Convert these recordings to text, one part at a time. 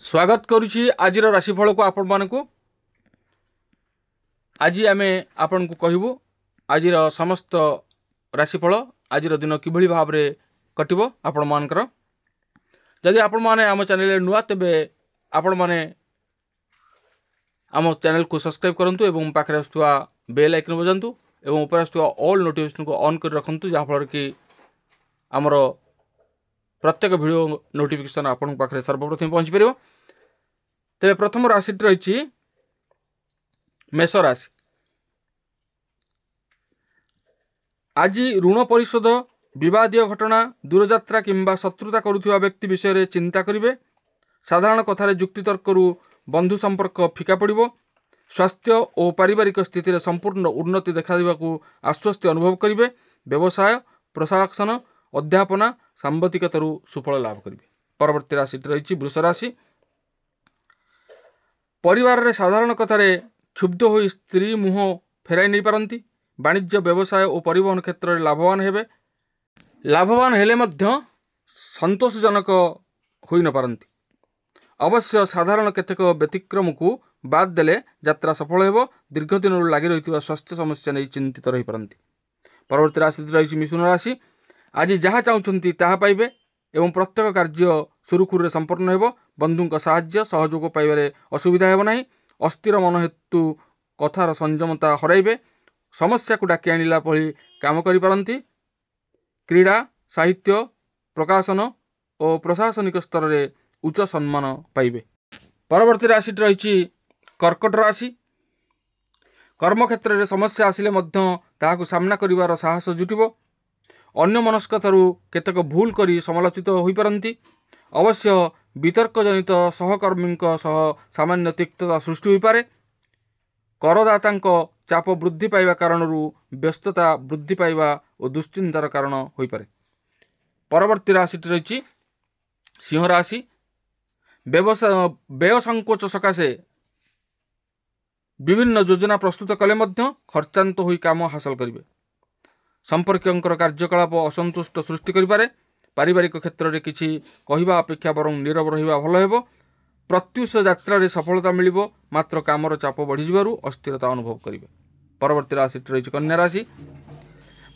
स्वागत करुछि आज राशिफल को आपण मानकु। आज आमे आपण को कहबू आज समस्त राशिफल आज दिन किभली भाव रे कटिबो आपण मानकर। जदि आपण माने आम चैनल नुआ तेबे आपण माने आम चैनल को सब्सक्राइब करंतु एवं पाखरे आस्तुवा बेल आइकन बजांतु एवं ऊपर आस्तुवा ऑल नोटिफिकेशन को ऑन कर रखंतु जहा फल कि आमर प्रत्येक वीडियो नोटिफिकेशन आपण पाखरे सर्वप्रथम पहुँची पारिबो। तेरे प्रथम राशि रही मेष राशि। आज ऋण परिशोध विवादीय घटना दूरयात्रा किंबा शत्रुता करुवा व्यक्ति विषय चिंता करेंगे। साधारण कथार जुक्तितर्क बंधु संपर्क फिका पड़ो। स्वास्थ्य और पारिवारिक स्थिति रे संपूर्ण उन्नति देखा आश्वस्ति अनुभव करेंगे। व्यवसाय प्रशासन अध्यापना सांबादिकता सुफल लाभ करेंगे। परवर्ती राशि रही वृष राशि। परिवार रे साधारण कथार क्षुब्ध हो स्त्री मुह फेराई नहीं पारती। वाणिज्य व्यवसाय और परिवहन क्षेत्र में लाभवान हेबे। लाभवान हेले मध्य संतोषजनक होई न पारती। अवश्य साधारण केतेक व्यतिक्रम को बाद देले यात्रा सफल हेबो। दीर्घ दिन लगी रही स्वास्थ्य समस्या नहीं चिंतित रही पारती। परवर्ती राशि रही मिथुन राशि। आज जहाँ चाहते ताहा पाइबे एवं प्रत्येक कार्य सुरुखुरे संपन्न हेबो। बंधुक साहाय्य सहयोग पाइबारे असुविधा हेबो नाही। अस्थिर मन हेतु कथार संयमता हराइबे। समस्या को डाकी आनिला परी काम करि पारंती। क्रीड़ा साहित्य प्रकाशन और प्रशासनिक स्तर में उच्च सम्मान पाइबे। परवर्ती राशि रही कर्कट राशि। कर्मक्षेत्र में समस्या आसिले मध्य ताहाकु सामना करिवार साहस जुटिबो। अन्य मनस्कतारू केतक भूल करी समालोचित होई पारंती। अवश्य वितर्क जनित सहकर्मी सह सामान्य तिक्तता सृष्टि होई पारे। करदातांक चाप वृद्धि पाइबा कारणरू व्यस्तता वृद्धि पाइबा और दुश्चिंतार कारण होई पारे। परवर्ती राशि रही सिंह राशि। व्यवसाय व्यय संकोच सकाशे विभिन्न योजना प्रस्तुत कले मध्य खर्चांत होई काम हासिल करिवे। संपर्कंकर कार्यकलाप असंतुष्ट सृष्टि करिपारे। पारिवारिक क्षेत्र में किसी कहवा अपेक्षा बरं नीरव रहिबा भल हेबो। प्रत्युष यात्रा रे सफलता मिलिबो। मात्र कामर चाप बढ़ी जिबारु अस्थिरता अनुभव करिवे। परवर्ती राशि रही कन्या राशि।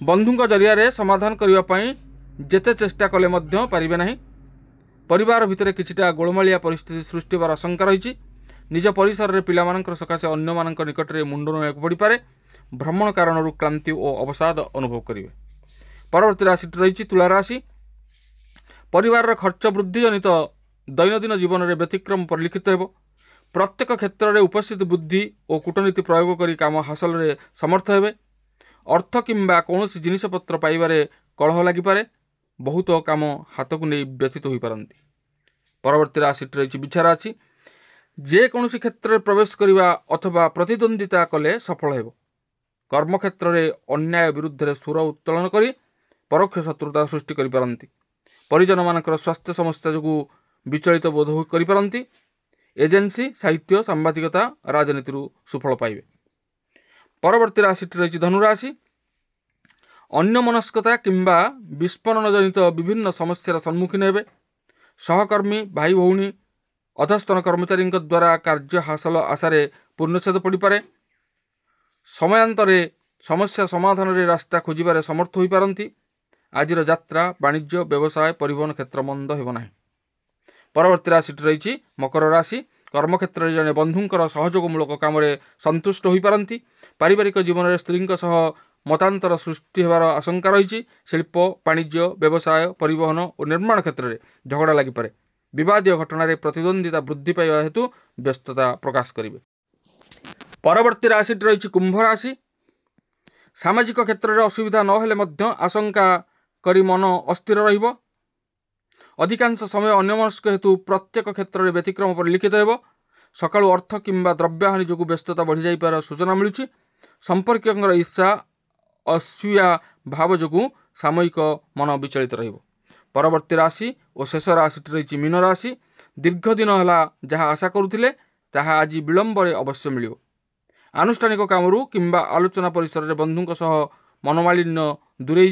बंधुक जरिया रे समाधान करिवा पई जेते चेष्टा कले मध्य पारिबे नाही। परिवार भितर किछिटा गोलमालिया परिस्थिति सृष्टि होबार आशंका रही। निज परिसर रे पिलामानंकर सकाशे अन्य मानंकर निकट रे मुंड नोया पड़ी पारे। भ्रमण कारण क्लांति और अवसाद अनुभव करिवे। परवर्ती राशि रही तुला राशि। परिवार खर्च वृद्धि जनित दैनंदिन जीवन में व्यतिक्रम परिलक्षित हेबो। प्रत्येक क्षेत्र में उपस्थित बुद्धि और कूटनीति प्रयोग करी काम हासिल रे समर्थ हेबे। अर्थ किंबा कौनसी जिनिसपत्र पाइबारे कलह लागिपारे। बहुत काम हाथ को नहीं व्यतीत हो पारती। परवर्ती राशि रही बिछा राशि। जेकोसी क्षेत्र में प्रवेश करने अथवा प्रतिद्वंदिता कले सफल हेबो। कर्मक्षेत्र में अन्याय विरुद्ध सुर उत्तोलन करी परोक्ष शत्रुता सृष्टि करि पारंती। परिजन मानकर स्वास्थ्य समस्या जो विचलित बोध करि पारंती। एजेंसी साहित्य सांबादिकता राजनीति सुफल पाइबे। परवर्ती राशि रही धनुराशि। अन्य मनस्कता किंबा विस्फोरण जनित विभिन्न समस्यार सम्मुखीन हेबे। सहकर्मी भाई भौणी अधस्तन कर्मचारी द्वारा कार्य हासिल आशारे पूर्णछेद पड़ पारे। समयांतरे समस्या समाधान रे रास्ता खोजिबारे समर्थ होई पारंती। आज यात्रा वाणिज्य व्यवसाय परिवहन क्षेत्र मंद हेब नाही। परवर्ती राशि रही मकर राशि। कर्मक्षेत्र में जड़े बंधुंकर सहयोगमूलक काम संतुष्ट हो पारंती। पारिवारिक जीवन में स्त्री सह मतांतर सृष्टि होवार आशंका रही। शिल्प वाणिज्य व्यवसाय परिवहन और निर्माण क्षेत्र में झगड़ा लगिपारे। विवादीय घटन प्रतिद्वंदिता वृद्धि पाइबा हेतु व्यस्तता प्रकाश करेंगे। परवर्ती राशि रही कुंभ राशि। सामाजिक क्षेत्र में असुविधा नहेले मध्य आशंका करी मन अस्थिर रहिबो। अधिकांश समय अन्यमनस्क हेतु प्रत्येक क्षेत्र में व्यतिक्रम परिलक्षित हेबो। सकाळु अर्थ किंबा द्रव्यहानि जोगु व्यस्तता बढ़ी जाइपार सूचना मिलुछि। संपर्कंकर ईर्षा असूया भाव जोगु सामयिक मन विचलित रहिबो। परवर्ती राशि और शेष राशि रही मीन राशि। दीर्घ दिन है जहाँ आशा करुथिले ताहा आज विलंब अवश्य मिलिबो। आनुष्ठानिक कामरू किंबा आलोचना परिसर में बंधुक सह मनोमालिन्य दूरे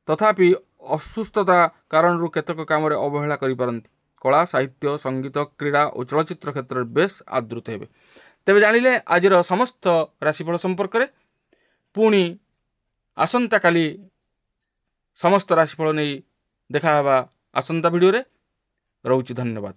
तथापि असुस्थता कारण केतक काम अवहेला करि पारंती। कला साहित्य संगीत क्रीड़ा और चलचित्र क्षेत्र में बेस आदृत हेबे। तेबे जानिले आजिर समस्त राशिफल संपर्क में। पुणी आसंता काली समस्त राशिफल नहीं देखा आसंता वीडियो रे। रहुछि धन्यवाद।